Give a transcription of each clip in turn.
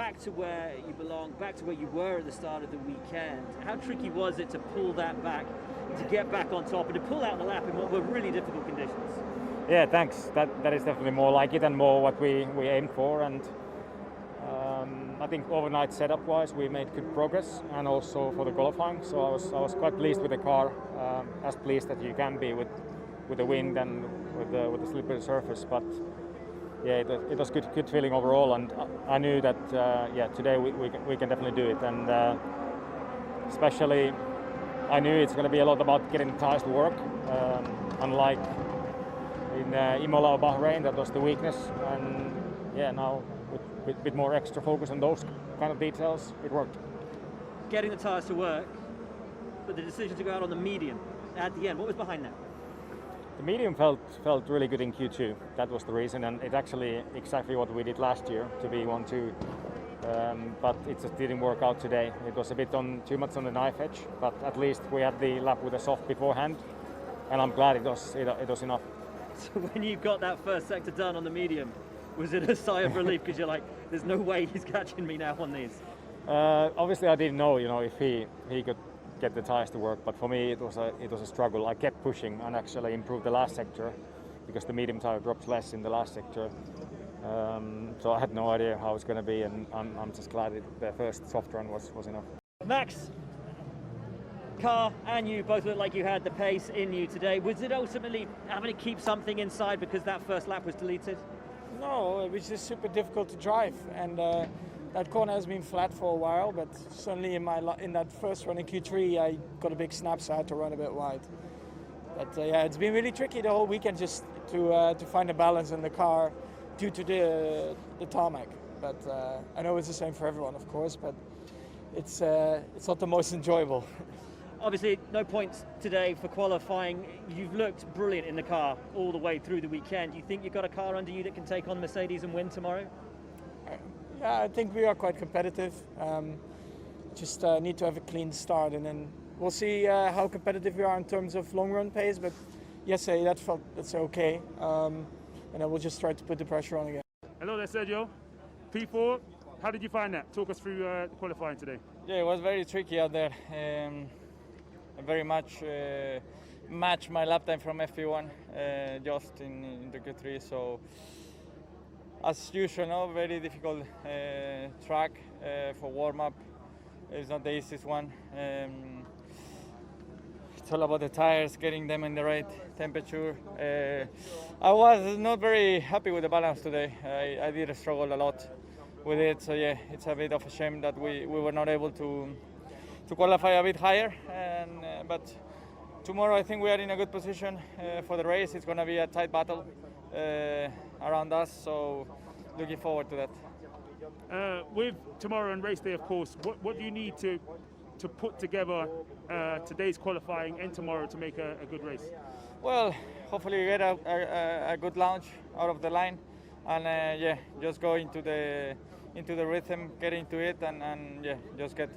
back to where you belong, back to where you were at the start of the weekend. How tricky was it to pull that back, to get back on top, and to pull out the lap in what were really difficult conditions? Yeah, thanks. That is definitely more like it and more what we aimed for. And I think overnight setup-wise, we made good progress, and also for the qualifying. So I was quite pleased with the car, as pleased as you can be with the wind and with the slippery surface. But yeah, it was good feeling overall, and I knew that today we can definitely do it. And especially, I knew it's going to be a lot about getting the tires to work, unlike in Imola or Bahrain, that was the weakness. And yeah, now with a bit more extra focus on those kind of details, it worked. Getting the tires to work, but the decision to go out on the medium at the end, what was behind that? The medium felt really good in Q2. That was the reason, and it's actually exactly what we did last year to be 1-2. But it just didn't work out today. It was a bit too much on the knife edge, but at least we had the lap with a soft beforehand, and I'm glad it was enough. So when you got that first sector done on the medium, was it a sigh of relief because you're like, there's no way he's catching me now on these? Obviously, I didn't know, if he could get the tires to work, but for me it was a struggle. I kept pushing and actually improved the last sector because the medium tire drops less in the last sector. So I had no idea how it's going to be, and I'm just glad the first soft run was enough. Max, car and you both looked like you had the pace in you today. Was it ultimately having to keep something inside because that first lap was deleted? No, it was just super difficult to drive, and that corner has been flat for a while, but suddenly in that first run in Q3 I got a big snap, so I had to run a bit wide. But yeah, it's been really tricky the whole weekend just to find a balance in the car due to the tarmac. But I know it's the same for everyone, of course, but it's not the most enjoyable. Obviously, no points today for qualifying. You've looked brilliant in the car all the way through the weekend. Do you think you've got a car under you that can take on Mercedes and win tomorrow? Yeah, I think we are quite competitive. Just need to have a clean start, and then we'll see how competitive we are in terms of long run pace. But yesterday that's okay, and then we'll just try to put the pressure on again. Hello there, Sergio. P4. How did you find that? Talk us through qualifying today. Yeah, it was very tricky out there. I very much matched my lap time from FP1 just in the Q3. So as usual, very difficult track for warm-up. It's not the easiest one. It's all about the tires, getting them in the right temperature. I was not very happy with the balance today. I did struggle a lot with it. So yeah, it's a bit of a shame that we were not able to qualify a bit higher. But tomorrow I think we are in a good position for the race. It's going to be a tight battle around us, so looking forward to that. With tomorrow and race day, of course, what do you need to put together today's qualifying and tomorrow to make a good race? Well, hopefully we get a good launch out of the line, and just go into the rhythm, get into it, and just get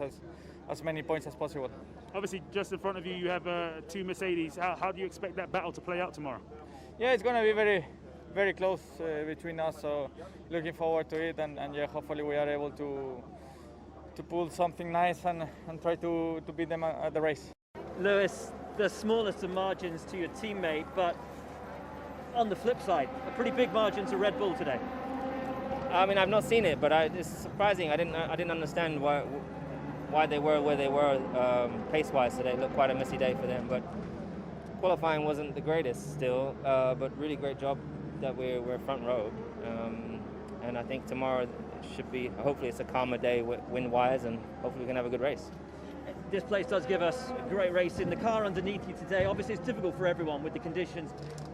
as many points as possible. Obviously, just in front of you, you have two Mercedes. How do you expect that battle to play out tomorrow? Yeah, it's going to be very, very close between us. So looking forward to it, and hopefully we are able to pull something nice and try to beat them at the race. Lewis, the smallest of margins to your teammate, but on the flip side, a pretty big margin to Red Bull today. I mean, I've not seen it, but it's surprising. I didn't understand why they were where they were pace-wise today. It looked quite a messy day for them, but qualifying wasn't the greatest still, but really great job that we're front row. And I think tomorrow should be, hopefully it's a calmer day wind-wise, and hopefully we can have a good race. This place does give us a great race in the car underneath you today. Obviously it's difficult for everyone with the conditions,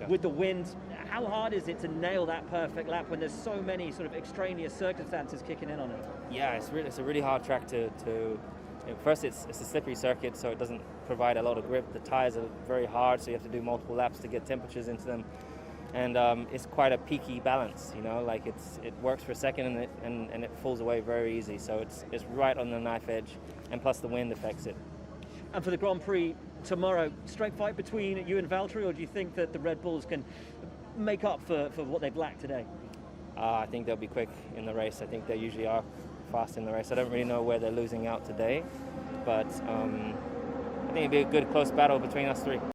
with the wind. How hard is it to nail that perfect lap when there's so many sort of extraneous circumstances kicking in on it? Yeah, it's a really hard track to first it's a slippery circuit, so it doesn't provide a lot of grip. The tires are very hard, so you have to do multiple laps to get temperatures into them. And it's quite a peaky balance, like it works for a second and it falls away very easy. So it's right on the knife edge, and plus the wind affects it. And for the Grand Prix tomorrow, straight fight between you and Valtteri, or do you think that the Red Bulls can make up for what they've lacked today? I think they'll be quick in the race. I think they usually are fast in the race. I don't really know where they're losing out today, but I think it'd be a good close battle between us three.